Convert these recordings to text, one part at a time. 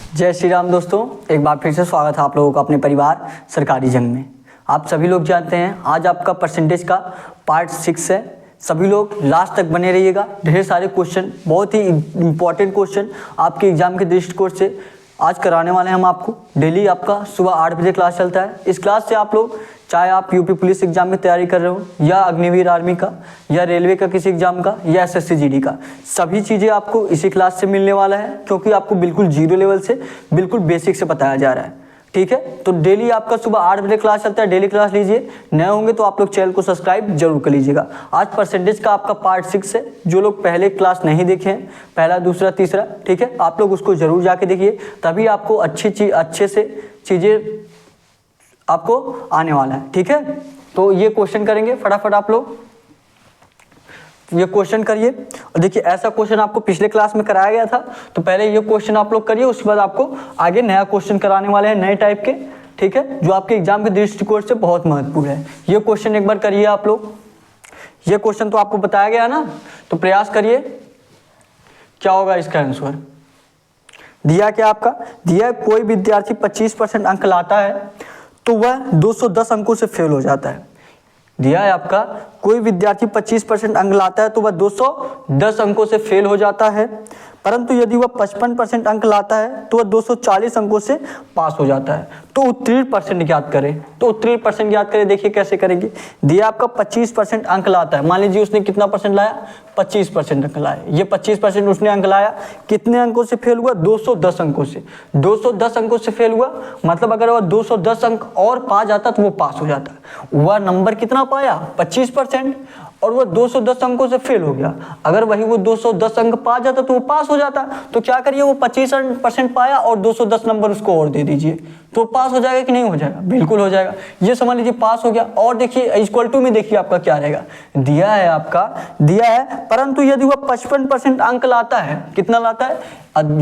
जय श्री राम दोस्तों, एक बार फिर से स्वागत है आप लोगों का अपने परिवार सरकारी जंग में। आप सभी लोग जानते हैं आज आपका परसेंटेज का पार्ट 6 है। सभी लोग लास्ट तक बने रहिएगा। ढेर सारे क्वेश्चन, बहुत ही इंपॉर्टेंट क्वेश्चन आपके एग्जाम के दृष्टिकोण से आज कराने वाले हैं हम आपको। डेली आपका सुबह 8 बजे क्लास चलता है। इस क्लास से आप लोग, चाहे आप यूपी पुलिस एग्जाम की तैयारी कर रहे हो या अग्निवीर आर्मी का या रेलवे का किसी एग्जाम का या एसएससी जीडी का, सभी चीज़ें आपको इसी क्लास से मिलने वाला है, क्योंकि आपको बिल्कुल जीरो लेवल से बिल्कुल बेसिक से बताया जा रहा है। ठीक है, तो डेली आपका सुबह 8 बजे क्लास चलता है। डेली क्लास लीजिए। नए होंगे तो आप लोग चैनल को सब्सक्राइब जरूर कर लीजिएगा। आज परसेंटेज का आपका पार्ट 6 है। जो लोग पहले क्लास नहीं देखे हैं, पहला दूसरा तीसरा, ठीक है, आप लोग उसको जरूर जाके देखिए, तभी आपको अच्छे से चीज़ें आपको आने वाला है। ठीक है, तो ये क्वेश्चन करेंगे फटाफट। आप लोग ये क्वेश्चन करिए और देखिए, ऐसा क्वेश्चन आपको पिछले क्लास में कराया गया था, तो पहले ये क्वेश्चन आप लोग करिए, उसके बाद आपको आगे नया क्वेश्चन कराने वाले हैं, नए टाइप के। ठीक है, जो आपके एग्जाम के दृष्टिकोण से बहुत महत्वपूर्ण है। ये क्वेश्चन एक बार करिए आप लोग। ये क्वेश्चन तो आपको बताया गया ना, तो प्रयास करिए क्या होगा इसका आंसर। दिया क्या आपका, दिया कोई विद्यार्थी 25% अंक लाता है तो वह 210 अंकों से फेल हो जाता है। दिया है आपका कोई विद्यार्थी 25% अंक लाता है तो वह 210 अंकों से फेल हो जाता है, परंतु यदि वह 55% अंक लाता है तो वह 240 अंकों से पास हो जाता है। तो उत्तीर्ण परसेंट ज्ञात करें। तो उत्तीर्ण परसेंट ज्ञात करें, देखिए कैसे करेंगे। दिया आपका 25% अंक लाता है, मान लीजिए उसने कितना परसेंट लाया, 25% अंक लाया। ये 25% उसने अंक लाया, कितने अंकों से फेल हुआ, 210 अंकों से। 210 अंकों से फेल हुआ, मतलब अगर वह 210 अंक और पा जाता तो वो पास हो जाता। वह नंबर कितना पाया, 25%, और वो 210 अंकों से फेल हो गया। अगर वही वो 210 अंक पा जाता तो वो पास हो जाता। तो क्या करिए, वो 25% पाया और 210 नंबर उसको और दे दीजिए, तो पास हो जाएगा कि नहीं हो जाएगा, बिल्कुल हो जाएगा। ये समझ लीजिए पास हो गया। और देखिए इक्वल टू में देखिए आपका क्या रहेगा। दिया है आपका, दिया है परंतु यदि वह 55% अंक लाता है, कितना लाता है,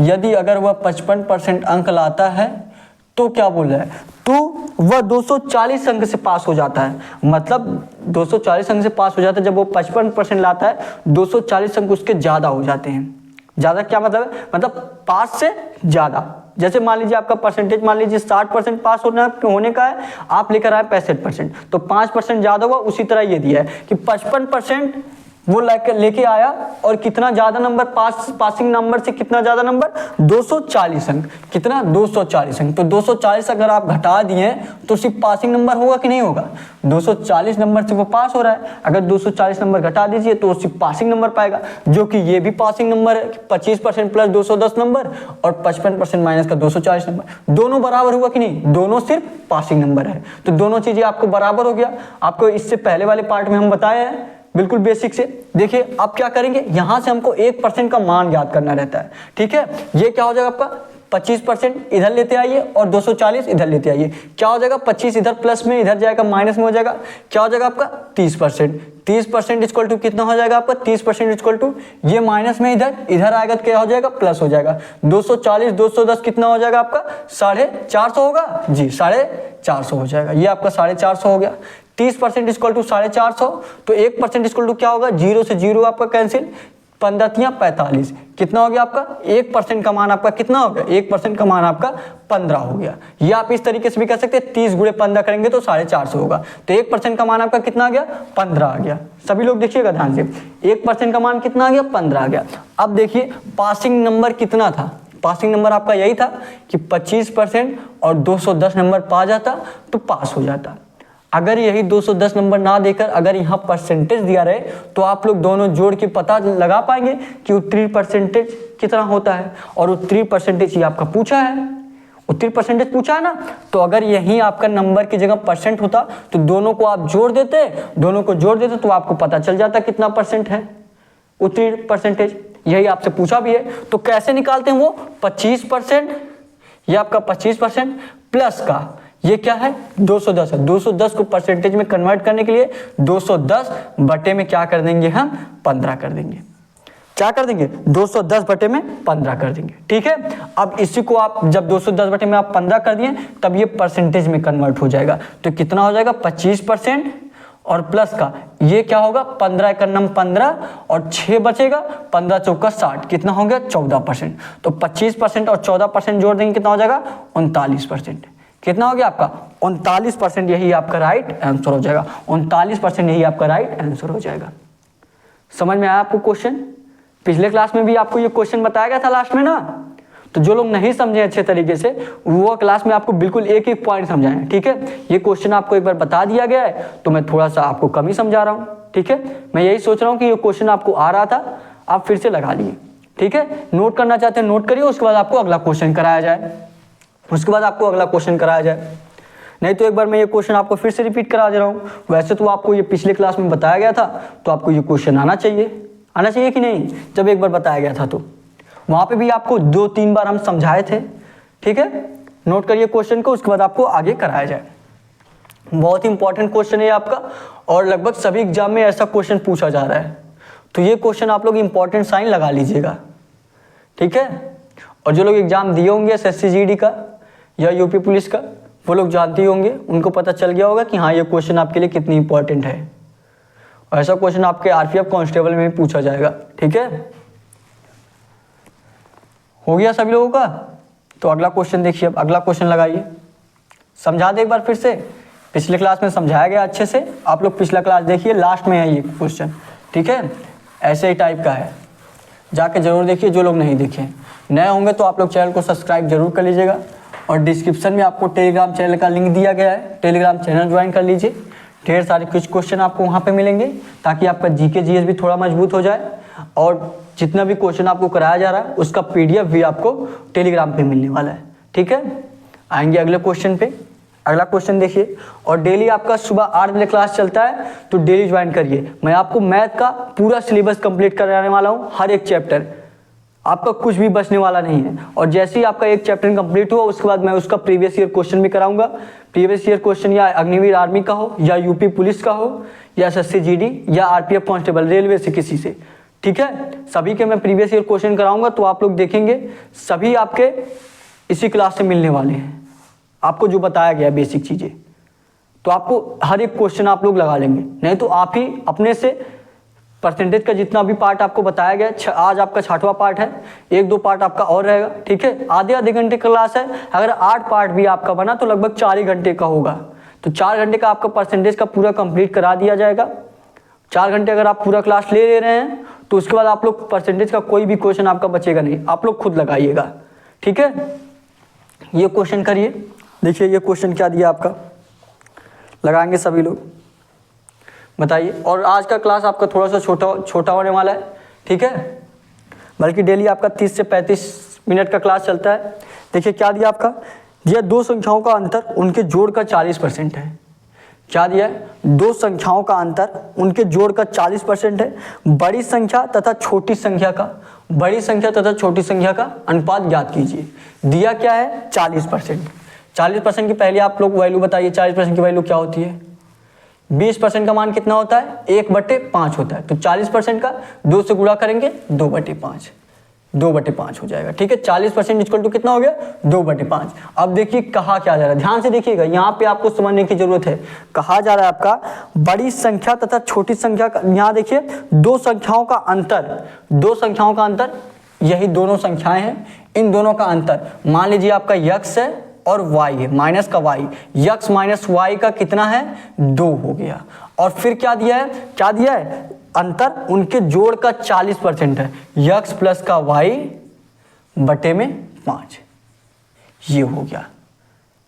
यदि अगर वह 55% अंक लाता है तो क्या बोल रहा है, तो वह 240 अंक से पास हो जाता है। मतलब 240 अंक से पास हो जाता है। जब वो 55% लाता है, 240 अंक उसके ज़्यादा हो जाते हैं। ज़्यादा क्या मतलब है, मतलब पास से ज़्यादा। जैसे मान लीजिए आपका परसेंटेज, मान लीजिए 60% पास होने का है, आप लेकर आए 65%, तो 5% ज़्यादा हुआ। उसी तरह ये दिया है कि 55% वो लेके आया और कितना ज्यादा नंबर, पासिंग नंबर से कितना ज्यादा नंबर, 240 अंक। कितना, 240 अंक। तो 240 अगर आप घटा दिए तो सिर्फ पासिंग नंबर होगा कि नहीं होगा, 240 नंबर से वो पास हो रहा है। अगर 240 नंबर घटा दीजिए तो सिर्फ पासिंग नंबर पाएगा, जो कि ये भी पासिंग नंबर है। 25% प्लस 210 नंबर और 55% माइनस का 240 नंबर, दोनों बराबर हुआ कि नहीं, दोनों सिर्फ पासिंग नंबर है। तो दोनों चीजें आपको बराबर हो गया। आपको इससे पहले वाले पार्ट में हम बताया है बिल्कुल बेसिक से। देखिए आप क्या करेंगे, यहां से हमको 1% का मान ज्ञात करना रहता है। ठीक है, ये क्या हो जाएगा आपका, 25% इधर लेते आइए और 240 इधर लेते आइए। क्या हो जाएगा, 25 इधर प्लस में, इधर जाएगा माइनस में हो जाएगा। क्या हो जाएगा आपका 30%। 30% इक्वल टू कितना हो जाएगा आपका, 30% इक्वल टू, ये माइनस में इधर आएगा तो क्या हो जाएगा, प्लस हो जाएगा। 240 210 कितना हो जाएगा आपका, 450 होगा जी, 450 हो जाएगा। ये आपका 450 हो गया। 30% इक्वल टू 450, तो 1% इक्वल टू क्या होगा, 0 से 0 आपका कैंसिल, 15 45, कितना हो गया आपका, 1% का मान आपका कितना हो गया, 1% का मान आपका 15 हो गया। ये आप इस तरीके से भी कर सकते हैं, 30 गुणे 15 करेंगे तो 450 होगा। तो 1% का मान आपका कितना आ गया, 15 आ गया। सभी लोग देखिएगा ध्यान से, 1% का मान कितना आ गया, 15 आ गया। अब देखिए पासिंग नंबर कितना था, पासिंग नंबर आपका यही था कि 25% और 210 नंबर पा जाता तो पास हो जाता। अगर यही 210 नंबर ना देकर अगर यहाँ परसेंटेज दिया रहे तो आप लोग दोनों जोड़ के पता लगा पाएंगे कि उत्तीर्ण परसेंटेज कितना होता है। और उत्तीर्ण परसेंटेज ये आपका पूछा है, उत्तीर्ण परसेंटेज पूछा है ना। तो अगर यही आपका नंबर की जगह परसेंट होता तो दोनों को आप जोड़ देते, दोनों को जोड़ देते तो आपको पता चल जाता कितना परसेंट है उत्तीर्ण परसेंटेज। यही आपसे पूछा भी है। तो कैसे निकालते हैं वो, 25%, ये आपका 25% प्लस का ये क्या है, 210 है। 210 को परसेंटेज में कन्वर्ट करने के लिए 210 बटे में क्या कर देंगे हम, 15 कर देंगे। क्या कर देंगे, 210 बटे में 15 कर देंगे। ठीक है, अब इसी को आप जब 210 बटे में आप 15 कर दिए तब ये परसेंटेज में कन्वर्ट हो जाएगा। तो कितना हो जाएगा, 25% और प्लस का ये क्या होगा 15 एकम 15 और 6 बचेगा 15 चौका 60 कितना हो गया 14%। तो 25% और 14% जोड़ देंगे कितना हो जाएगा 39%। कितना हो गया आपका 39%। यही आपका राइट आंसर हो जाएगा 39%। यही आपका राइट आंसर हो जाएगा। समझ में आया आपको क्वेश्चन? पिछले क्लास में भी आपको ये क्वेश्चन बताया गया था लास्ट में ना, तो जो लोग नहीं समझे अच्छे तरीके से वो क्लास में आपको बिल्कुल एक एक पॉइंट समझाएं। ठीक है, ये क्वेश्चन आपको एक बार बता दिया गया है तो मैं थोड़ा सा आपको कम ही समझा रहा हूँ। ठीक है, मैं यही सोच रहा हूँ कि ये क्वेश्चन आपको आ रहा था, आप फिर से लगा लिए। ठीक है, नोट करना चाहते हैं नोट करिए, उसके बाद आपको अगला क्वेश्चन कराया जाए, नहीं तो एक बार मैं ये क्वेश्चन आपको फिर से रिपीट करा दे रहा हूँ। वैसे तो आपको ये पिछले क्लास में बताया गया था, तो आपको ये क्वेश्चन आना चाहिए कि नहीं? जब एक बार बताया गया था तो वहाँ पे भी आपको 2-3 बार हम समझाए थे। ठीक है, नोट करिए क्वेश्चन को, उसके बाद आपको आगे कराया जाए। बहुत ही इंपॉर्टेंट क्वेश्चन है आपका, और लगभग सभी एग्जाम में ऐसा क्वेश्चन पूछा जा रहा है, तो ये क्वेश्चन आप लोग इंपॉर्टेंट साइन लगा लीजिएगा। ठीक है, और जो लोग एग्जाम दिए होंगे एसएससी जीडी का या यूपी पुलिस का, वो लोग जानते ही होंगे, उनको पता चल गया होगा कि हाँ ये क्वेश्चन आपके लिए कितनी इंपॉर्टेंट है। और ऐसा क्वेश्चन आपके आरपीएफ कांस्टेबल में भी पूछा जाएगा। ठीक है, हो गया सभी लोगों का? तो अगला क्वेश्चन देखिए, अब अगला क्वेश्चन लगाइए। समझा दे एक बार फिर से, पिछले क्लास में समझाया गया अच्छे से, आप लोग पिछला क्लास देखिए, लास्ट में है ये क्वेश्चन। ठीक है, ऐसे ही टाइप का है, जाके जरूर देखिए जो लोग नहीं देखे। नए होंगे तो आप लोग चैनल को सब्सक्राइब जरूर कर लीजिएगा, और डिस्क्रिप्शन में आपको टेलीग्राम चैनल का लिंक दिया गया है, टेलीग्राम चैनल ज्वाइन कर लीजिए। ढेर सारे कुछ क्वेश्चन आपको वहाँ पे मिलेंगे, ताकि आपका जीके जीएस भी थोड़ा मजबूत हो जाए, और जितना भी क्वेश्चन आपको कराया जा रहा है उसका पीडीएफ भी आपको टेलीग्राम पे मिलने वाला है। ठीक है, आएंगे अगले क्वेश्चन पे। अगला क्वेश्चन देखिए, और डेली आपका सुबह 8 बजे क्लास चलता है, तो डेली ज्वाइन करिए। मैं आपको मैथ का पूरा सिलेबस कंप्लीट कराने वाला हूँ, हर एक चैप्टर, आपका कुछ भी बचने वाला नहीं है। और जैसे ही आपका एक चैप्टर कंप्लीट हुआ, उसके बाद मैं उसका प्रीवियस ईयर क्वेश्चन भी कराऊंगा। प्रीवियस ईयर क्वेश्चन या अग्निवीर आर्मी का हो, या यूपी पुलिस का हो, या एसएससी जीडी, या आरपीएफ कांस्टेबल, रेलवे से किसी से। ठीक है, सभी के मैं प्रीवियस ईयर क्वेश्चन कराऊंगा, तो आप लोग देखेंगे सभी आपके इसी क्लास से मिलने वाले हैं। आपको जो बताया गया बेसिक चीज़ें, तो आपको हर एक क्वेश्चन आप लोग लगा लेंगे, नहीं तो आप ही अपने से परसेंटेज का जितना भी पार्ट आपको बताया गया, आज आपका 6वां पार्ट है, 1-2 पार्ट आपका और रहेगा। ठीक है, आधे घंटे का क्लास है, अगर 8 पार्ट भी आपका बना तो लगभग 4 ही घंटे का होगा, तो 4 घंटे का आपका परसेंटेज का पूरा कंप्लीट करा दिया जाएगा। 4 घंटे अगर आप पूरा क्लास ले रहे हैं, तो उसके बाद आप लोग परसेंटेज का कोई भी क्वेश्चन आपका बचेगा नहीं, आप लोग खुद लगाइएगा। ठीक है, ये क्वेश्चन करिए, देखिए ये क्वेश्चन क्या दिया आपका, लगाएंगे सभी लोग, बताइए। और आज का क्लास आपका थोड़ा सा छोटा होने वाला है। ठीक है, बल्कि डेली आपका 30 से 35 मिनट का क्लास चलता है। देखिए क्या दिया आपका, यह 2 संख्याओं का अंतर उनके जोड़ का 40% है। क्या दिया है, 2 संख्याओं का अंतर उनके जोड़ का 40% है। बड़ी संख्या तथा छोटी संख्या का अनुपात ज्ञात कीजिए। दिया क्या है 40%। 40% की पहले आप लोग वैल्यू बताइए, 40% की वैल्यू क्या होती है? 20% का मान कितना होता है? 1/5 होता है। तो 40% का 2 से गुणा करेंगे 2/5 हो जाएगा। ठीक है, 40% इक्वल टू कितना हो गया 2/5। अब देखिए कहा क्या जा रहा है, ध्यान से देखिएगा, यहाँ पे आपको समझने की जरूरत है। कहा जा रहा है आपका बड़ी संख्या तथा छोटी संख्या का, यहाँ देखिए 2 संख्याओं का अंतर, यही दोनों संख्याएं हैं, इन दोनों का अंतर मान लीजिए आपका x है और y है, माइनस का y, x माइनस वाई का कितना है 2 हो गया। और फिर क्या दिया है, अंतर उनके जोड़ का 40% है, x प्लस का y बटे में 5, ये हो गया।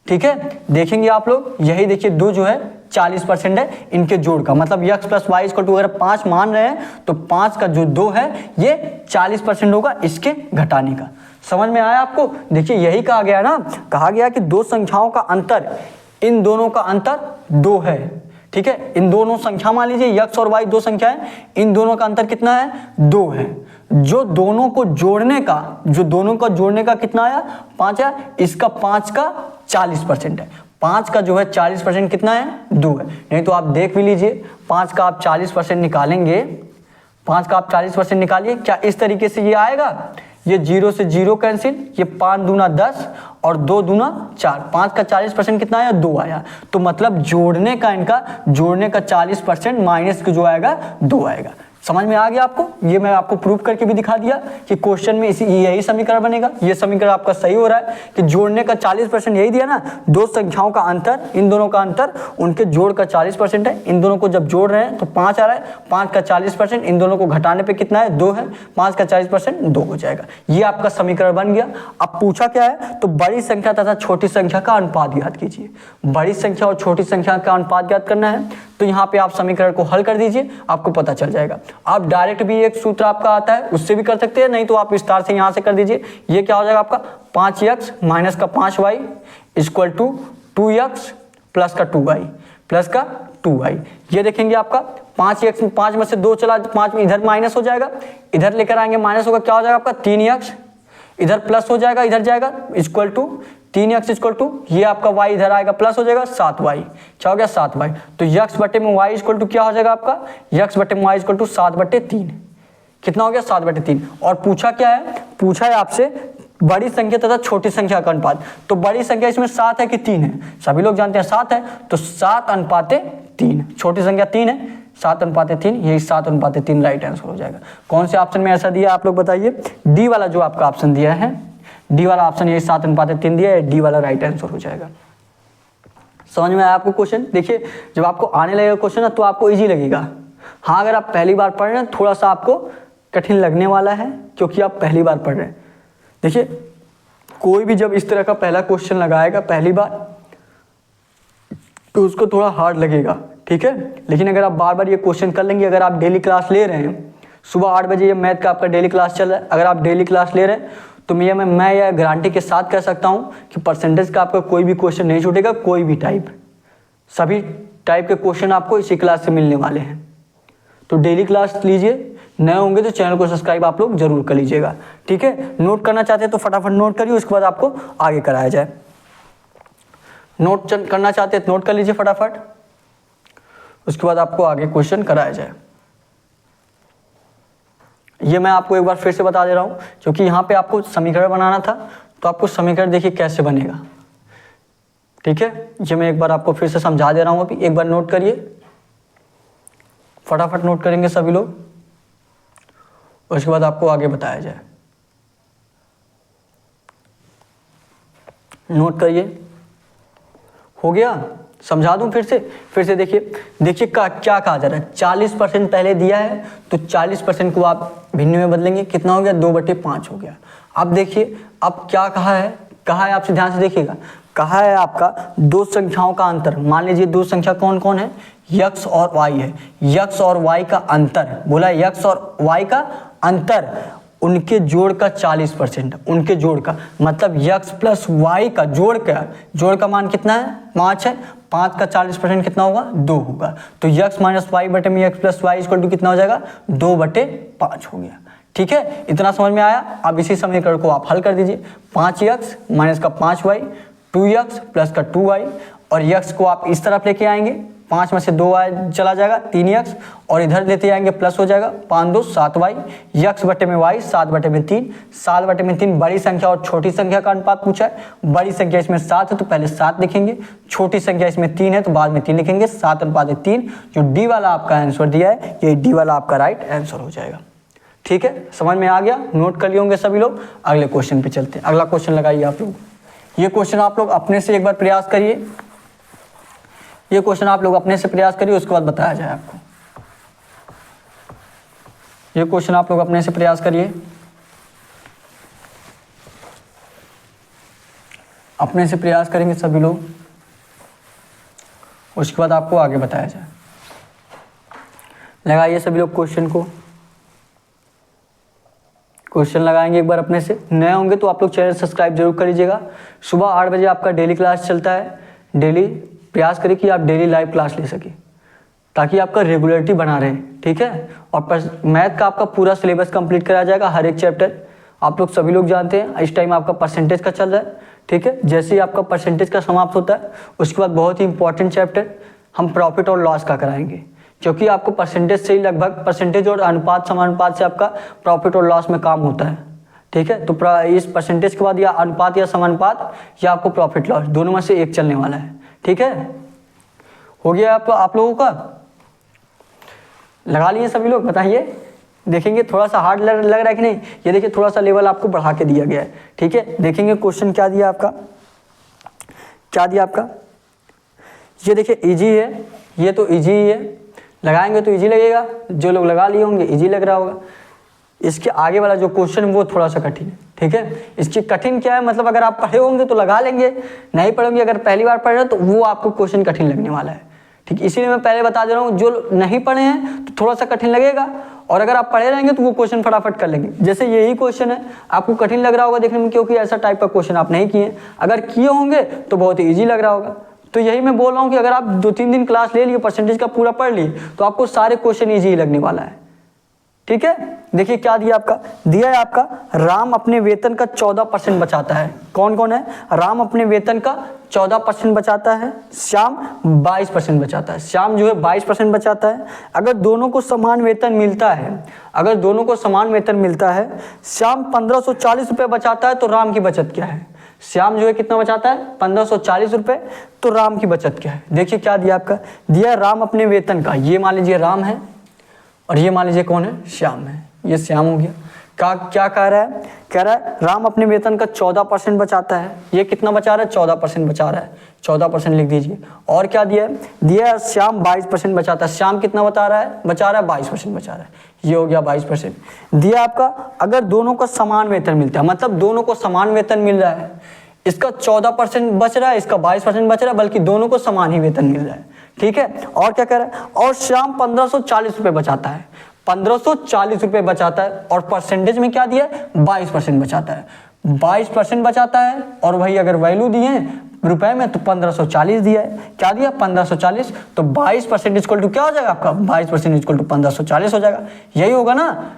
ठीक है, देखेंगे आप लोग, यही देखिए 2 जो है 40% है इनके जोड़ का, मतलब x plus y equal to अगर 5 मान रहे हैं तो 5 का जो 2 है ये 40% होगा इसके घटाने का। समझ में आया आपको? देखिए यही कहा गया ना, कहा गया कि 2 संख्याओं का अंतर, इन दोनों का अंतर 2 है। ठीक है, इन दोनों संख्या मान लीजिए x और y 2 संख्या है, इन दोनों का अंतर कितना है 2 है। जो दोनों को जोड़ने का कितना आया 5 है, इसका 5 का 40% है। 5 का जो है 40% कितना है 2 है। नहीं तो आप देख भी लीजिए, 5 का आप 40% निकालेंगे, 5 का आप 40% निकालिए, क्या इस तरीके से ये आएगा? ये 0 से 0 कैंसिल, ये 5 दूना 10 और 2 दूना 4, 5 का 40% कितना आया, 2 आया। तो मतलब जोड़ने का 40% माइनस जो आएगा 2 आएगा। समझ में आ गया आपको? ये मैं आपको प्रूफ करके भी दिखा दिया कि क्वेश्चन में यही समीकरण बनेगा। ये समीकरण आपका सही हो रहा है कि जोड़ने का 40% यही दिया ना, दो संख्याओं का अंतर, इन दोनों का अंतर, उनके जोड़ का 40% है। इन दोनों को जब जोड़ रहे हैं तो 5 आ रहा है, 5 का 40%, इन दोनों को घटाने पे कितना है, 2 है, 5 का 40% 2 हो जाएगा। ये आपका समीकरण बन गया। अब पूछा क्या है, तो बड़ी संख्या तथा छोटी संख्या का अनुपात ज्ञात कीजिए। बड़ी संख्या और छोटी संख्या का अनुपात ज्ञात करना है, तो यहाँ पे आप समीकरण को हल कर दीजिए, आपको पता चल जाएगा। आप डायरेक्ट भी एक सूत्र आपका आता है, उससे भी कर सकते हैं, नहीं तो आप विस्तार से यहाँ से कर दीजिए। ये क्या हो जाएगा आपका, 5x माइनस का 5y equal to 2x plus का 2y प्लस का 2y। ये देखेंगे आपका 5x, 5 में से 2 चला, 5 में इधर माइनस हो जाएगा, इधर लेकर आएंगे माइनस होगा, क्या हो जाएगा आपका 3x, इधर प्लस हो जाएगा, इधर जाएगा equal to 3x equal to, ये आपका y इधर आएगा प्लस हो जाएगा 7y, क्या हो गया 7y। तो x बटे में y इक्वल टू क्या हो जाएगा आपका, x बटे में y इक्वल टू 7/3, कितना हो गया 7/3। और पूछा क्या है, पूछा है आपसे बड़ी संख्या तथा छोटी संख्या का अनुपात। तो बड़ी संख्या इसमें 7 है कि 3 है, सभी लोग जानते हैं 7 है, तो 7:3। छोटी संख्या 3 है, 7:3, यही 7:3 राइट आंसर हो जाएगा। कौन से ऑप्शन में ऐसा दिया आप लोग बताइए, डी वाला जो आपका ऑप्शन दिया है, डी वाला ऑप्शन यही 7:3 दिया है, डी वाला राइट आंसर हो जाएगा। समझ में आया आपको क्वेश्चन? देखिए जब आपको आने लगेगा क्वेश्चन ना तो आपको इजी लगेगा। हाँ अगर आप पहली बार पढ़ रहे हैं थोड़ा सा आपको कठिन लगने वाला है, क्योंकि आप पहली बार पढ़ रहे हैं। देखिए कोई भी जब इस तरह का पहला क्वेश्चन लगाएगा पहली बार तो उसको थोड़ा हार्ड लगेगा, ठीक है। लेकिन अगर आप बार बार ये क्वेश्चन कर लेंगे, अगर आप डेली क्लास ले रहे हैं, सुबह 8 बजे ये मैथ का आपका डेली क्लास चल रहा है, अगर आप डेली क्लास ले रहे हैं तो मैं यह गारंटी के साथ कह सकता हूँ कि परसेंटेज का आपका कोई भी क्वेश्चन नहीं छूटेगा, कोई भी टाइप, सभी टाइप के क्वेश्चन आपको इसी क्लास से मिलने वाले हैं। तो डेली क्लास लीजिए, नए होंगे तो चैनल को सब्सक्राइब आप लोग जरूर कर लीजिएगा, ठीक है। नोट करना चाहते हैं तो फटाफट नोट करिए, उसके बाद आपको आगे कराया जाए। नोट करना चाहते हैं तो नोट कर लीजिए फटाफट, उसके बाद आपको आगे क्वेश्चन कराया जाए। ये मैं आपको एक बार फिर से बता दे रहा हूँ, क्योंकि यहाँ पे आपको समीकरण बनाना था, तो आपको समीकरण देखिए कैसे बनेगा, ठीक है। ये मैं एक बार आपको फिर से समझा दे रहा हूँ, अभी एक बार नोट करिए, फटाफट नोट करेंगे सभी लोग, उसके बाद आपको आगे बताया जाए। नोट करिए, हो गया? समझा दूं फिर से देखिए क्या कहा जा रहा है। 40% पहले दिया है तो 40% को आप भिन्न में बदलेंगे, कितना हो गया 2/5 हो गया। अब देखिए अब क्या कहा है आपसे ध्यान से देखिएगा, कहा है आपका दो संख्याओं का अंतर। मान लीजिए दो संख्या कौन कौन है, x और y है, x और y का अंतर, बोला x और y का अंतर, उनके जोड़ का 40%, उनके जोड़ का मतलब x प्लस y का जोड़ का मान कितना है, 5 है, 5 का 40% कितना होगा, 2 होगा। तो x माइनस वाई बटे में x plus y equal to कितना हो जाएगा, 2/5 हो गया, ठीक है। इतना समझ में आया? अब इसी समीकरण को आप हल कर दीजिए, 5x माइनस का 5y, 2x प्लस का 2y, और x को आप इस तरफ लेके आएंगे, 5 में से 2y चला जाएगा, 3x, और इधर लेते आएंगे प्लस हो जाएगा, 5 2 7y, x बटे में y 7/3, 7/3 बड़ी संख्या और छोटी संख्या का अनुपात पूछा है। बड़ी संख्या इसमें 7 है तो पहले 7 लिखेंगे, छोटी संख्या इसमें 3 है तो बाद में 3 लिखेंगे, 7/3। जो डी वाला आपका आंसर दिया है, ये डी वाला आपका राइट आंसर हो जाएगा, ठीक है। समझ में आ गया? नोट कर लिए होंगे सभी लोग। अगले क्वेश्चन पे चलते हैं, अगला क्वेश्चन लगाइए आप लोग। ये क्वेश्चन आप लोग अपने से एक बार प्रयास करिए, ये क्वेश्चन आप लोग अपने से प्रयास करिए, उसके बाद बताया जाए आपको। ये क्वेश्चन आप लोग अपने से प्रयास करिए, अपने से प्रयास करेंगे सभी लोग, उसके बाद आपको आगे बताया जाए। लगाइए सभी लोग क्वेश्चन को, क्वेश्चन लगाएंगे एक बार अपने से। नए होंगे तो आप लोग चैनल सब्सक्राइब जरूर कर लीजिएगा। सुबह 8 बजे आपका डेली क्लास चलता है, डेली प्रयास करिए कि आप डेली लाइव क्लास ले सकें, ताकि आपका रेगुलरिटी बना रहे, ठीक है। और मैथ का आपका पूरा सिलेबस कंप्लीट कराया जाएगा, हर एक चैप्टर। आप लोग सभी लोग जानते हैं इस टाइम आपका परसेंटेज का चल रहा है, ठीक है। जैसे ही आपका परसेंटेज का समाप्त होता है उसके बाद बहुत ही इंपॉर्टेंट चैप्टर हम प्रॉफिट और लॉस का कराएंगे, क्योंकि आपको परसेंटेज से ही लगभग परसेंटेज और अनुपात समानुपात से आपका प्रॉफिट और लॉस में काम होता है, ठीक है। तो इस परसेंटेज के बाद या अनुपात या समानुपात या आपको प्रॉफिट लॉस, दोनों में से एक चलने वाला है। ठीक है, हो गया आप लोगों का, लगा लिए सभी लोग, बताइए। देखेंगे थोड़ा सा हार्ड लग रहा है कि नहीं, ये देखिए थोड़ा सा लेवल आपको बढ़ा के दिया गया है। ठीक है, देखेंगे क्वेश्चन क्या दिया आपका, क्या दिया आपका, ये देखिए इजी है, ये तो इजी ही है, लगाएंगे तो इजी लगेगा, जो लोग लगा लिए होंगे इजी लग रहा होगा। इसके आगे वाला जो क्वेश्चन वो थोड़ा सा कठिन है। ठीक है, इसकी कठिन क्या है, मतलब अगर आप पढ़े होंगे तो लगा लेंगे, नहीं पढ़ेंगे अगर पहली बार पढ़ रहे हो तो वो आपको क्वेश्चन कठिन लगने वाला है। ठीक, इसीलिए मैं पहले बता दे रहा हूँ, जो नहीं पढ़े हैं तो थोड़ा सा कठिन लगेगा, और अगर आप पढ़े रहेंगे तो वो क्वेश्चन फटाफट कर लेंगे। जैसे यही क्वेश्चन है, आपको कठिन लग रहा होगा देखने में, क्योंकि ऐसा टाइप का क्वेश्चन आप नहीं किए, अगर किए होंगे तो बहुत ईजी लग रहा होगा। तो यही मैं बोल रहा हूँ कि अगर आप 2-3 दिन क्लास ले लिए, परसेंटेज का पूरा पढ़ लिए, तो आपको सारे क्वेश्चन ईजी ही लगने वाला है। ठीक है, देखिए क्या दिया आपका, दिया है आपका राम अपने वेतन का 14% बचाता है। कौन कौन है, राम अपने वेतन का 14% बचाता है, श्याम 22% बचाता है। श्याम जो है 22% बचाता है। अगर दोनों को समान वेतन मिलता है, अगर दोनों को समान वेतन मिलता है, श्याम 1540 रुपये बचाता है, तो राम की बचत क्या है। श्याम जो है कितना बचाता है, 1540 रुपये, तो राम की बचत क्या है। देखिए क्या दिया आपका, दिया राम अपने वेतन का, ये मान लीजिए राम है और ये मान लीजिए कौन है, श्याम है, ये श्याम हो गया। क्या कह रहा है, कह रहा है राम अपने वेतन का 14% बचाता है, ये कितना बचा रहा है, 14% बचा रहा है, 14% लिख दीजिए। और क्या दिया है, दिया है श्याम 22% बचाता है, श्याम कितना बता रहा है, बचा रहा है 22% बचा रहा है, ये हो गया 22%। दिया आपका अगर दोनों को समान वेतन मिलता है, मतलब दोनों को समान वेतन मिल रहा है, इसका 14% बच रहा है, इसका 22% बच रहा है, बल्कि दोनों को समान ही वेतन मिल रहा है। ठीक है, और क्या कह रहा है, और श्याम 1540 रुपये बचाता है, 1540 रुपये बचाता है, और परसेंटेज में क्या दिया है, 22% बचाता है, 22% बचाता है, और वही अगर वैल्यू दिए रुपए में तो 1540 दिया है, क्या दिया 1540, तो 22% इक्वल टू क्या हो जाएगा आपका, 22% इक्वल टू 1540 हो जाएगा। यही होगा ना,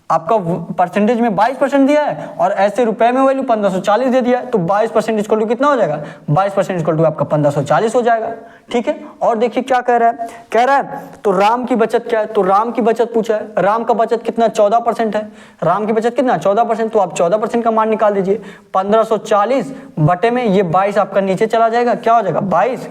आपका परसेंटेज में 22% दिया है और ऐसे रुपए में वैल्यू 1540 दे दिया है, तो 22% इक्वल टू कितना हो जाएगा, 22% इक्वल टू आपका 1540 हो जाएगा। ठीक है, और देखिए क्या कह रहा है, कह रहा है तो राम की बचत क्या है, तो राम की बचत पूछा है, राम का बचत कितना, 14% है, राम की बचत कितना 14%, तो आप 14% का मान निकाल दीजिए, 1540 बटे में ये 22 आपका नीचे चला जाएगा, क्या हो जाएगा 22।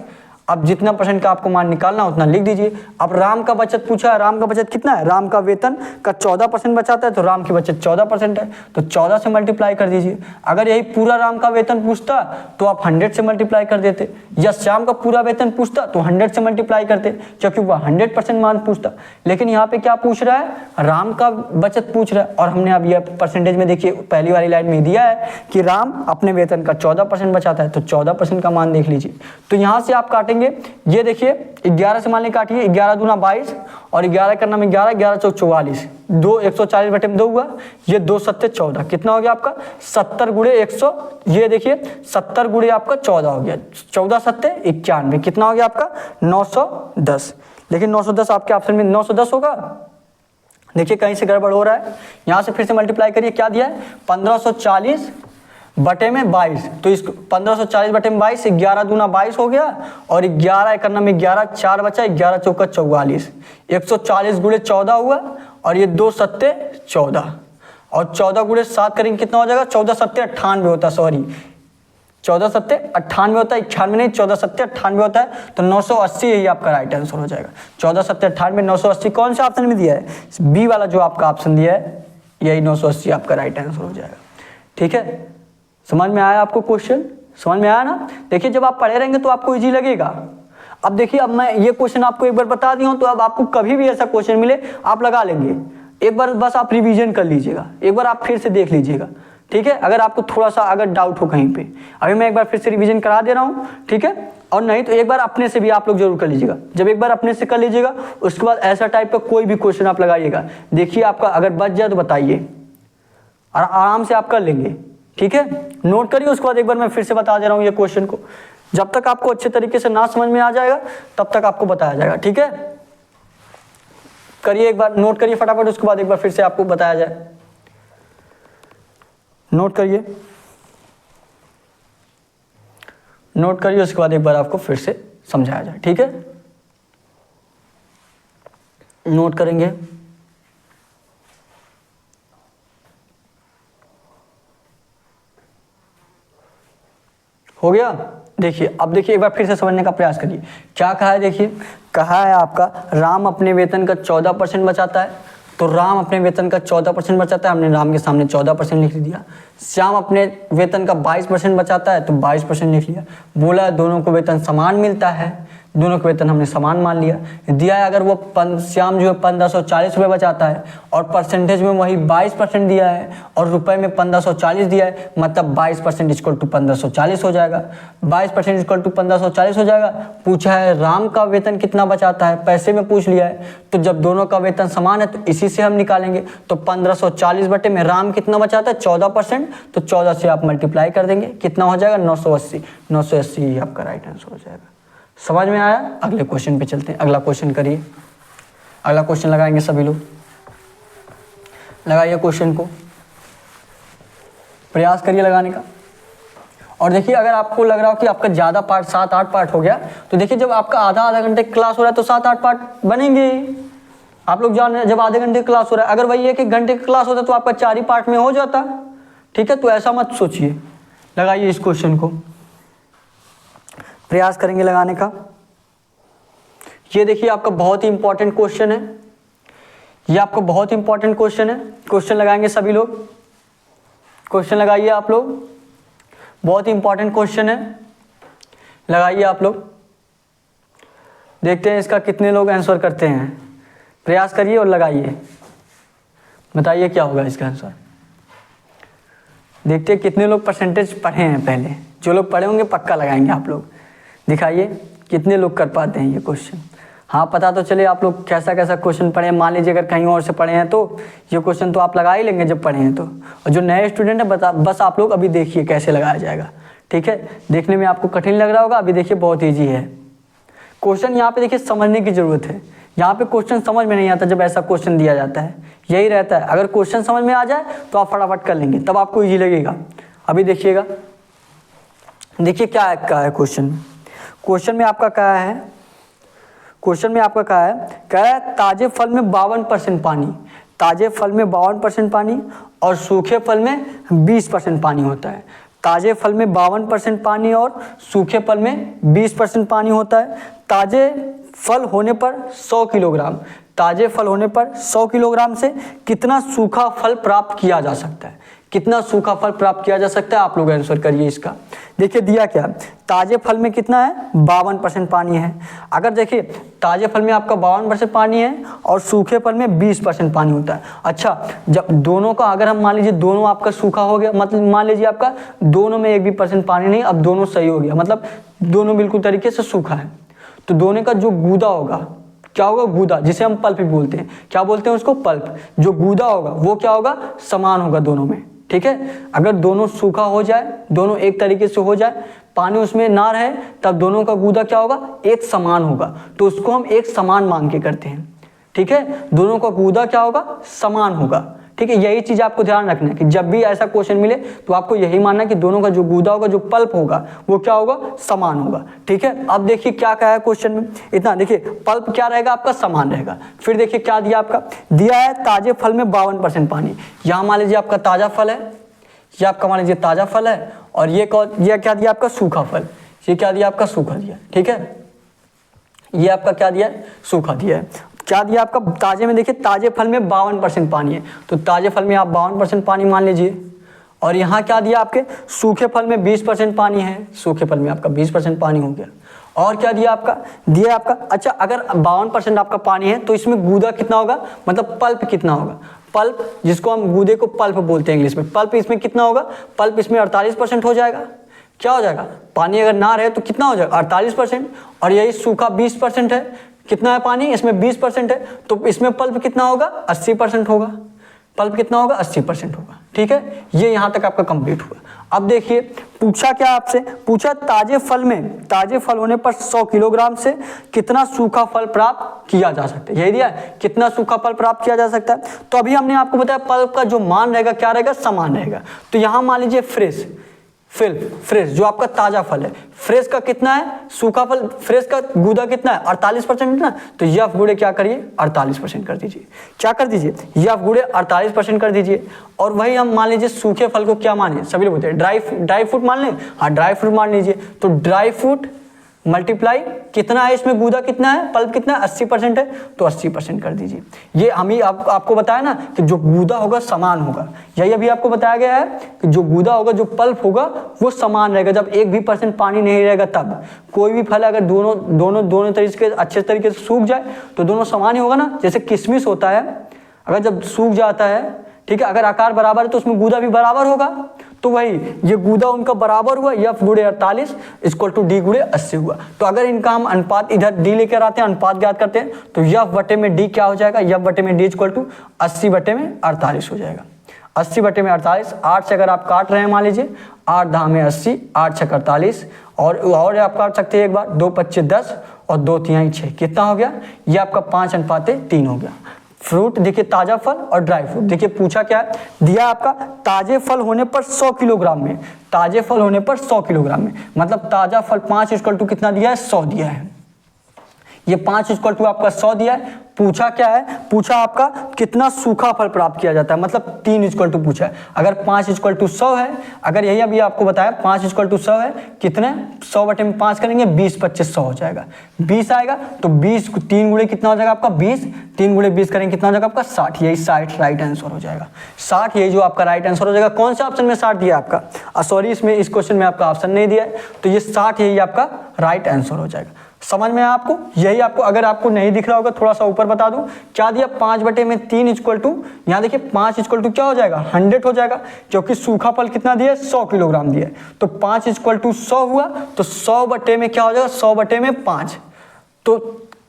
अब जितना परसेंट का आपको मान निकालना उतना लिख दीजिए। अब राम का बचत पूछा है, राम का बचत कितना है, राम का वेतन का 14% बचाता है, तो राम की बचत 14% है, तो 14 से मल्टीप्लाई कर दीजिए। अगर यही पूरा राम का वेतन पूछता तो आप 100 से मल्टीप्लाई कर देते, या श्याम का पूरा वेतन पूछता तो 100 से मल्टीप्लाई करते, क्योंकि वह 100% मान पूछता। लेकिन यहाँ पे क्या पूछ रहा है, राम का बचत पूछ रहा है, और हमने अब यह परसेंटेज में देखिए पहली वाली लाइन में दिया है कि राम अपने वेतन का 14% बचाता है, तो 14% का मान देख लीजिए। तो यहाँ से आप काटेंगे, ये देखिए 11 से मान काटिए, 11 दूना 22 और 11 करना में 11, 11 चौक 44, 2 140 बटे में 2 हुआ, ये 2 सत्ते 14, कितना हो गया आपका 70 गुणे 100, ये देखिए 70 गुणे आपका 14 हो गया, 14 सत्ते 91, कितना हो गया आपका 910। लेकिन 910 आपके ऑप्शन में 910 होगा, देखिए कहीं से गड़बड़ हो रहा है। यहां से फिर से मल्टीप्लाई करिए, क्या दिया है 1540 बटे में 22, तो इस 1540 बटे में 22, 11 दूना 22 हो गया, और 11 करना में 11, 4 बचा, 11 चौका 44, 140 गुणे 14 हुआ, और ये 2 सत्ते 14, और 14 गुणे 7 करेंगे कितना हो जाएगा, 14 सत्ते 98 होता है, सॉरी 14 सत्ते 98 होता है, 91 नहीं, 14 सत्ते 98 होता है, तो 980 यही आपका राइट आंसर हो जाएगा। 14 सत्ते 98, 980 कौन सा ऑप्शन में दिया है, बी वाला जो आपका ऑप्शन दिया है, यही 980 आपका राइट आंसर हो जाएगा। ठीक है, समझ में आया आपको क्वेश्चन, समझ में आया ना। देखिए जब आप पढ़े रहेंगे तो आपको इजी लगेगा। अब देखिए, अब मैं ये क्वेश्चन आपको एक बार बता दिया हूं, तो अब आपको कभी भी ऐसा क्वेश्चन मिले आप लगा लेंगे, एक बार बस आप रिवीजन कर लीजिएगा, एक बार आप फिर से देख लीजिएगा। ठीक है, अगर आपको थोड़ा सा अगर डाउट हो कहीं पे, अभी मैं एक बार फिर से रिवीजन करा दे रहा हूँ। ठीक है, और नहीं तो एक बार अपने से भी आप लोग जरूर कर लीजिएगा। जब एक बार अपने से कर लीजिएगा, उसके बाद ऐसा टाइप का कोई भी क्वेश्चन आप लगाइएगा, देखिए आपका अगर बच जाए तो बताइए, और आराम से आप कर लेंगे। ठीक है, नोट करिए, उसके बाद एक बार मैं फिर से बता दे रहा हूँ ये क्वेश्चन को, जब तक आपको अच्छे तरीके से ना समझ में आ जाएगा तब तक आपको बताया जाएगा। ठीक है, करिए एक बार, नोट करिए फटाफट, उसके बाद एक बार फिर से आपको बताया जाए। नोट करिए, नोट करिए, उसके बाद एक बार आपको फिर से समझाया जाए। ठीक है, नोट करेंगे। हो गया। देखिए अब देखिए एक बार फिर से समझने का प्रयास करिए। क्या कहा है, देखिए कहा है आपका राम अपने वेतन का 14% बचाता है, तो राम अपने वेतन का 14% बचाता है, हमने राम के सामने 14% लिख दिया। श्याम अपने वेतन का 22% बचाता है, तो 22% लिख लिया। बोला दोनों को वेतन समान मिलता है, दोनों का वेतन हमने समान मान लिया। दिया है अगर वो श्याम जो है 1540 रुपये बचाता है और परसेंटेज में वही 22% दिया है और रुपए में 1540 दिया है, मतलब 22% इक्वल टू 1540 हो जाएगा। 22% इक्वल टू 1540 हो जाएगा। पूछा है राम का वेतन कितना बचाता है, पैसे में पूछ लिया है, तो जब दोनों का वेतन समान है तो इसी से हम निकालेंगे। तो 1540 बटे में राम कितना बचाता है 14%, तो 14 से आप मल्टीप्लाई कर देंगे, कितना हो जाएगा 980। 980 ही आपका राइट आंसर हो जाएगा। समझ में आया? अगले क्वेश्चन पे चलते हैं। अगला क्वेश्चन करिए, अगला क्वेश्चन लगाएंगे सभी लोग। लगाइए क्वेश्चन को, प्रयास करिए लगाने का। और देखिए अगर आपको लग रहा हो कि आपका ज़्यादा पार्ट 7-8 पार्ट हो गया, तो देखिए जब आपका आधा घंटे क्लास हो रहा है तो 7-8 पार्ट बनेंगे। आप लोग जान रहे हैं जब आधे घंटे क्लास हो रहा है, अगर वही 1-1 घंटे की क्लास होता तो आपका 4 ही पार्ट में हो जाता। ठीक है, तो ऐसा मत सोचिए। लगाइए इस क्वेश्चन को, प्रयास करेंगे लगाने का। ये देखिए आपका बहुत ही इंपॉर्टेंट क्वेश्चन है, ये आपका बहुत ही इंपॉर्टेंट क्वेश्चन है। क्वेश्चन लगाएंगे सभी लोग, क्वेश्चन लगाइए आप लोग, बहुत ही इंपॉर्टेंट क्वेश्चन है, लगाइए आप लोग। देखते हैं इसका कितने लोग आंसर करते हैं। प्रयास करिए और लगाइए, बताइए क्या होगा इसका आंसर। देखते हैं कितने लोग परसेंटेज पढ़े हैं पहले। जो लोग पढ़े होंगे पक्का लगाएंगे आप लोग। दिखाइए कितने लोग कर पाते हैं ये क्वेश्चन। हाँ, पता तो चले आप लोग कैसा कैसा क्वेश्चन पढ़े हैं। मान लीजिए अगर कहीं और से पढ़े हैं तो ये क्वेश्चन तो आप लगा ही लेंगे जब पढ़े हैं तो। और जो नए स्टूडेंट है बस आप लोग अभी देखिए कैसे लगाया जाएगा। ठीक है, देखने में आपको कठिन लग रहा होगा, अभी देखिए बहुत ईजी है क्वेश्चन। यहाँ पे देखिए समझने की ज़रूरत है। यहाँ पे क्वेश्चन समझ में नहीं आता जब ऐसा क्वेश्चन दिया जाता है, यही रहता है। अगर क्वेश्चन समझ में आ जाए तो आप फटाफट कर लेंगे, तब आपको ईजी लगेगा। अभी देखिएगा, देखिए क्या है क्वेश्चन। क्वेश्चन में आपका क्या है, क्वेश्चन में आपका क्या है ताजे फल में 52% पानी, ताजे फल में 52% पानी और सूखे फल में 20% पानी होता है। ताजे फल में 52% पानी और सूखे फल में 20% पानी होता है। ताजे फल होने पर 100 किलोग्राम, ताजे फल होने पर 100 किलोग्राम से कितना सूखा फल प्राप्त किया जा सकता है, कितना सूखा फल प्राप्त किया जा सकता है। आप लोग आंसर करिए इसका। देखिए दिया क्या, ताजे फल में कितना है 52% पानी है। अगर देखिए ताजे फल में आपका 52% पानी है और सूखे फल में 20% पानी होता है। अच्छा, जब दोनों का अगर हम मान लीजिए दोनों आपका सूखा हो गया, मतलब मान लीजिए आपका दोनों में 1 भी % पानी नहीं, अब दोनों सही हो गया, मतलब दोनों बिल्कुल तरीके से सूखा है, तो दोनों का जो गूदा होगा क्या होगा, गूदा, जिसे हम पल्प भी बोलते हैं। क्या बोलते हैं उसको, पल्प। जो गूदा होगा वो क्या होगा, समान होगा दोनों में। ठीक है, अगर दोनों सूखा हो जाए, दोनों एक तरीके से हो जाए, पानी उसमें ना रहे, तब दोनों का गूदा क्या होगा, एक समान होगा, तो उसको हम एक समान मान के करते हैं। ठीक है, दोनों का गूदा क्या होगा, समान होगा। ठीक है, यही चीज आपको ध्यान रखना है कि जब भी ऐसा क्वेश्चन मिले तो आपको यही मानना है कि दोनों का जो गूदा होगा, जो पल्प होगा, वो क्या होगा, समान होगा। ठीक है, अब देखिए क्या है क्वेश्चन में, इतना देखिए पल्प क्या रहेगा आपका, समान रहेगा। फिर देखिए क्या दिया आपका, दिया है ताजे फल में 52% पानी। यहाँ मान लीजिए आपका ताजा फल है, ये आपका मान लीजिए ताजा फल है, और ये क्या दिया आपका, सूखा फल। ये क्या दिया आपका, सूखा दिया। ठीक है, ये आपका क्या दिया है, सूखा दिया है। क्या दिया आपका, ताजे में देखिए ताजे फल में 52% पानी है, तो ताजे फल में आप 52% पानी मान लीजिए। और यहाँ क्या दिया आपके, सूखे फल में 20% पानी है, सूखे फल में आपका 20% पानी हो गया। और क्या दिया आपका, दिया आपका, अच्छा अगर 52% आपका पानी है तो इसमें गूदा कितना होगा, मतलब पल्प कितना होगा। पल्प, जिसको हम गूदे को पल्प बोलते हैं इंग्लिश में, पल्प इसमें कितना होगा, पल्प इसमें 48% हो जाएगा। क्या हो जाएगा, पानी अगर ना रहे तो कितना हो जाएगा, 48%। और यही सूखा 20% है, कितना है पानी, इसमें 20% है, तो इसमें पल्प कितना होगा, 80% होगा। पल्प कितना होगा, 80% होगा। ठीक है, ये यहाँ तक आपका कंप्लीट हुआ। अब देखिए पूछा क्या आपसे, पूछा ताजे फल में, ताजे फल होने पर 100 किलोग्राम से कितना सूखा फल प्राप्त किया जा सकता है। यही दिया है, कितना सूखा फल प्राप्त किया जा सकता है। तो अभी हमने आपको बताया पल्प का जो मान रहेगा क्या रहेगा, समान रहेगा। तो यहाँ मान लीजिए फ्रेश जो आपका ताजा फल है, फ्रेश का कितना है, सूखा फल फ्रेश का गूदा कितना है 48% ना, तो यफ गुड़े क्या करिए 48% कर दीजिए। क्या कर दीजिए, यफ गुड़े 48% कर दीजिए। और वही हम मान लीजिए सूखे फल को क्या माने, सभी लोग बोलते हैं ड्राई फ्रूट मान लें, हाँ ड्राई फ्रूट मान लीजिए। तो ड्राई फ्रूट मल्टीप्लाई कितना है, इसमें गूदा कितना है, पल्प कितना है 80% है, तो 80% कर दीजिए। ये हम ही आपको बताया ना कि जो गूदा होगा समान होगा, यही अभी आपको बताया गया है कि जो गूदा होगा, जो पल्प होगा वो समान रहेगा। जब 1% पानी नहीं रहेगा तब कोई भी फल अगर दोनों तरीके से अच्छे तरीके से सूख जाए तो दोनों समान ही होगा ना। जैसे किशमिश होता है, अगर जब सूख जाता है, ठीक है, अगर आकार बराबर है तो उसमें गूदा भी बराबर होगा। तो वही ये गूदा उनका बराबर हुआ, यफ गुड़े 48 इक्वल टू डी गुड़े 80 हुआ। तो अगर इनका हम अनुपात इधर डी लेकर आते हैं, अनुपात ज्ञात करते हैं, तो यफ बटे में डी क्या हो जाएगा, यफ बटे में डी इक्वल टू 80 बटे में 48 हो जाएगा। 80 बटे में 48, 8 से अगर आप काट रहे हैं मान लीजिए, 8 10 में 80, 8 6 48, और आप काट सकते हैं एक बार, 2 25 10 और 2 3 6, कितना हो गया, ये आपका 5:3 हो गया। फ्रूट देखिए, ताजा फल और ड्राई फ्रूट देखिए, पूछा क्या है, दिया आपका ताजे फल होने पर 100 किलोग्राम में, ताजे फल होने पर 100 किलोग्राम में, मतलब ताजा फल 5 इक्वल टू कितना दिया है, 100 दिया है। ये 5 इक्वल टू आपका 100 दिया है। पूछा क्या है, पूछा आपका कितना सूखा फल प्राप्त किया जाता है, मतलब 3 इक्वल टू पूछा है। अगर 5 इक्वल टू 100 है, अगर यही अभी आपको बताया 5 इक्वल टू 100 है, कितने 100 बटे में 5 करेंगे, 20 25 100 हो जाएगा। 20 आएगा तो 20 3 गुणे कितना हो जाएगा आपका 20, 3 गुणे 20 करेंगे कितना हो जाएगा आपका 60, यही 60 राइट आंसर हो जाएगा। 60 यही जो आपका राइट आंसर हो जाएगा। कौन से ऑप्शन में 60 दिया आपका, सॉरी इसमें इस क्वेश्चन में आपका ऑप्शन नहीं दिया है, तो ये 60 यही आपका राइट आंसर हो जाएगा। समझ में आपको, यही आपको, अगर आपको नहीं दिख रहा होगा थोड़ा सा ऊपर बता दूं, क्या दिया 5 बटे में 3 इक्वल टू, यहाँ देखिए 5 इक्वल टू क्या हो जाएगा 100 हो जाएगा, क्योंकि सूखा फल कितना दिया 100 किलोग्राम दिया है। तो 5 इक्वल टू 100 हुआ, तो 100 बटे में क्या हो जाएगा 100 बटे में 5। तो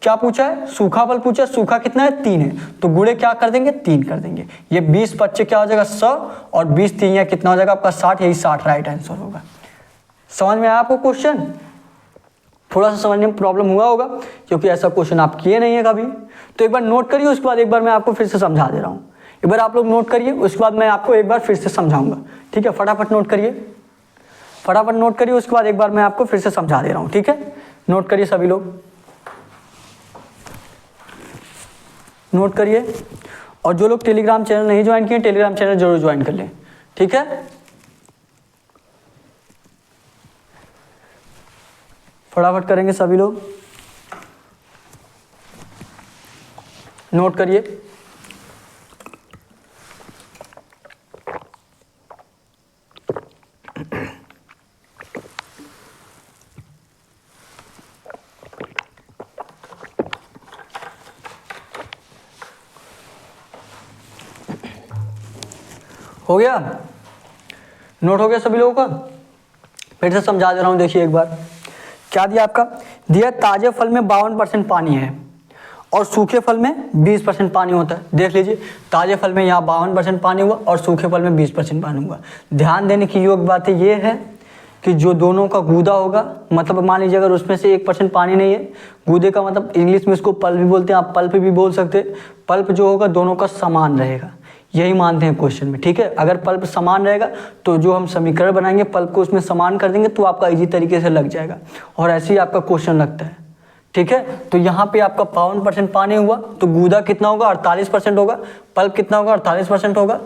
क्या पूछा है, सूखा फल पूछा, सूखा कितना है 3 है, तो गुणे क्या कर देंगे 3 कर देंगे। ये 20 25 क्या हो जाएगा 100 और 20 3 या कितना हो जाएगा आपका 60, यही 60 राइट आंसर होगा। समझ में आया आपको क्वेश्चन, थोड़ा सा समझने में प्रॉब्लम हुआ होगा क्योंकि ऐसा क्वेश्चन आप किए नहीं है कभी। तो एक बार नोट करिए, उसके बाद एक बार मैं आपको फिर से समझा दे रहा हूँ। एक बार आप लोग नोट करिए, उसके बाद मैं आपको एक बार फिर से समझाऊंगा, ठीक है। फटाफट नोट करिए, फटाफट नोट करिए, उसके बाद एक बार मैं आपको फिर से समझा दे रहा हूँ, ठीक है। नोट करिए सभी लोग, नोट करिए। और जो लोग टेलीग्राम चैनल नहीं ज्वाइन किए, टेलीग्राम चैनल जरूर ज्वाइन कर लें, ठीक है। फटाफट करेंगे सभी लोग, नोट करिए। हो गया, नोट हो गया सभी लोगों का। फिर से समझा दे रहा हूं, देखिए एक बार क्या दिया आपका, दिया ताजे फल में 52% पानी है और सूखे फल में 20% पानी होता है। देख लीजिए, ताजे फल में यहाँ 52% पानी हुआ और सूखे फल में 20% पानी हुआ। ध्यान देने की योग्य बात ये है कि जो दोनों का गूदा होगा, मतलब मान लीजिए अगर उसमें से 1% पानी नहीं है, गूदे का मतलब इंग्लिश में इसको पल्प भी बोलते हैं, आप पल्प भी बोल सकते हैं। पल्प जो होगा दोनों का समान रहेगा, यही मानते हैं क्वेश्चन में, ठीक है। अगर पल्प समान रहेगा तो जो हम समीकरण बनाएंगे पल्प को उसमें समान कर देंगे तो आपका इजी तरीके से लग जाएगा, और ऐसे ही आपका क्वेश्चन लगता है, ठीक है। तो यहाँ पे आपका 52% पानी हुआ तो गूदा कितना होगा 48% होगा, पल्प कितना होगा 48% होगा।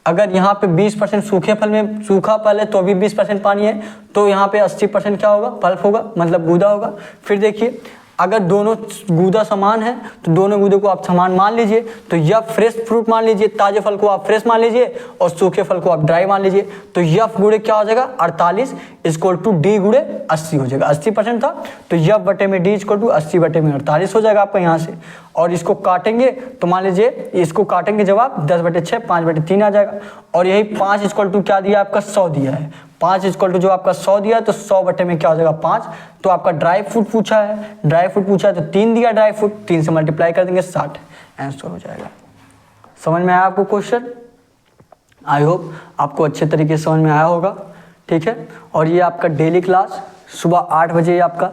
अगर यहाँ पे 20% सूखे फल में, सूखा फल है तो अभी 20% पानी है, तो यहाँ पे 80% क्या होगा पल्प होगा, मतलब गूदा होगा। फिर देखिए, अगर दोनों गूदा समान है तो दोनों गूदे को आप समान मान लीजिए, तो यफ फ्रेश फ्रूट मान लीजिए, ताजे फल को आप फ्रेश मान लीजिए और सूखे फल को आप ड्राई मान लीजिए। तो यफ गुणे क्या हो जाएगा 48 इक्वल टू डी गुणे 80 हो जाएगा। 80% था तो यफ बटे में डी इक्वल टू 80 बटे में 48 हो जाएगा आपका यहाँ से। और इसको काटेंगे तो मान लीजिए इसको काटेंगे, जवाब 10/6 5/3 आ जाएगा। और यही 5 इक्वल टू क्या दिया आपका 100 दिया है, 5 इक्वल टू जो आपका 100 दिया है तो 100 बटे में क्या हो जाएगा 5। तो आपका ड्राई फ्रूट पूछा है, ड्राई फ्रूट पूछा है तो 3 दिया ड्राई फ्रूट, 3 से मल्टीप्लाई कर देंगे 60 आंसर हो जाएगा। समझ में आया आपको क्वेश्चन, आई होप आपको अच्छे तरीके से समझ में आया होगा, ठीक है। और ये आपका डेली क्लास सुबह 8 बजे आपका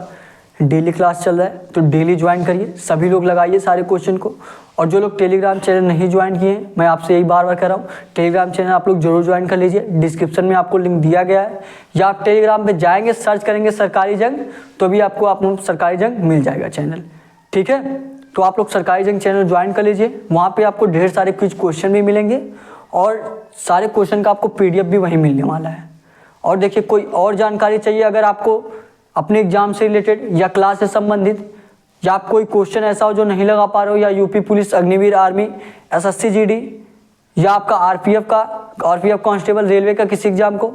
डेली क्लास चल रहा है तो डेली ज्वाइन करिए, सभी लोग लगाइए सारे क्वेश्चन को। और जो लोग टेलीग्राम चैनल नहीं ज्वाइन किए हैं, मैं आपसे यही बार बार कह रहा हूँ, टेलीग्राम चैनल आप लोग जरूर ज्वाइन कर लीजिए। डिस्क्रिप्शन में आपको लिंक दिया गया है, या आप टेलीग्राम पे जाएंगे, सर्च करेंगे सरकारी जंग, तो भी आपको सरकारी जंग मिल जाएगा चैनल, ठीक है। तो आप लोग सरकारी जंग चैनल ज्वाइन कर लीजिए, वहाँ पे आपको ढेर सारे क्विज क्वेश्चन भी मिलेंगे और सारे क्वेश्चन का आपको PDF भी वहीं मिलने वाला है। और देखिए, कोई और जानकारी चाहिए अगर आपको अपने एग्जाम से रिलेटेड या क्लास से संबंधित, या आप कोई क्वेश्चन ऐसा हो जो नहीं लगा पा रहे हो, या UP police, Agniveer, army, SSC GD, या आपका RPF कांस्टेबल, रेलवे का किसी एग्जाम को,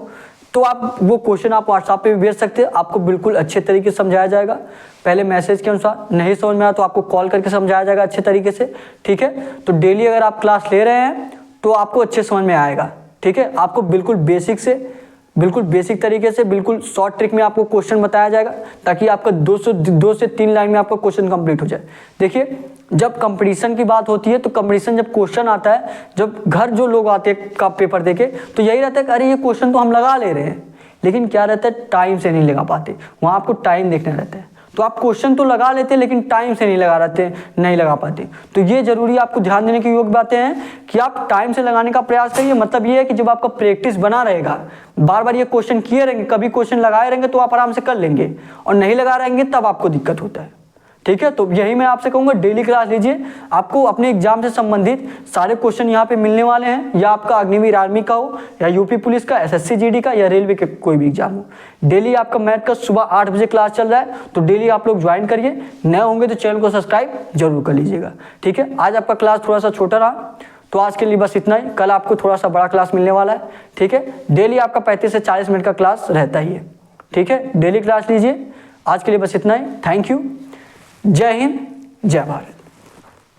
तो आप वो क्वेश्चन आप व्हाट्सएप पे भी भेज सकते हैं, आपको बिल्कुल अच्छे तरीके से समझाया जाएगा। पहले मैसेज के अनुसार, नहीं समझ में आया तो आपको कॉल करके समझाया जाएगा अच्छे तरीके से, ठीक है। तो डेली अगर आप क्लास ले रहे हैं तो आपको अच्छे समझ में आएगा, ठीक है। आपको बिल्कुल बेसिक तरीके से, बिल्कुल शॉर्ट ट्रिक में आपको क्वेश्चन बताया जाएगा, ताकि आपका 2 से 3 लाइन में आपका क्वेश्चन कंप्लीट हो जाए। देखिए, जब कंपटीशन की बात होती है तो कंपटीशन जब क्वेश्चन आता है, जब घर जो लोग आते हैं का पेपर देके, तो यही रहता है कि अरे ये क्वेश्चन तो हम लगा ले रहे हैं, लेकिन क्या रहता है, टाइम से नहीं लगा पाते। वहाँ आपको टाइम देखना रहता है, तो आप क्वेश्चन तो लगा लेते हैं लेकिन टाइम से नहीं लगा पाते। तो ये जरूरी आपको ध्यान देने की योग्य बातें हैं कि आप टाइम से लगाने का प्रयास करिए। मतलब ये है कि जब आपका प्रैक्टिस बना रहेगा, बार बार ये क्वेश्चन किए रहेंगे, कभी क्वेश्चन लगाए रहेंगे तो आप आराम से कर लेंगे, और नहीं लगा रहेंगे तब आपको दिक्कत होता है, ठीक है। तो यही मैं आपसे कहूँगा, डेली क्लास लीजिए, आपको अपने एग्जाम से संबंधित सारे क्वेश्चन यहाँ पे मिलने वाले हैं, या आपका अग्निवीर आर्मी का हो, या यूपी पुलिस का, SSC GD का, या रेलवे के कोई भी एग्जाम हो। डेली आपका मैथ का सुबह 8 बजे क्लास चल रहा है, तो डेली आप लोग ज्वाइन करिए। नए होंगे तो चैनल को सब्सक्राइब जरूर कर लीजिएगा, ठीक है। आज आपका क्लास थोड़ा सा छोटा रहा, तो आज के लिए बस इतना ही। कल आपको थोड़ा सा बड़ा क्लास मिलने वाला है, ठीक है। डेली आपका 35 से 40 मिनट का क्लास रहता ही है, ठीक है। डेली क्लास लीजिए। आज के लिए बस इतना ही। Thank you. जय हिंद, जय भारत।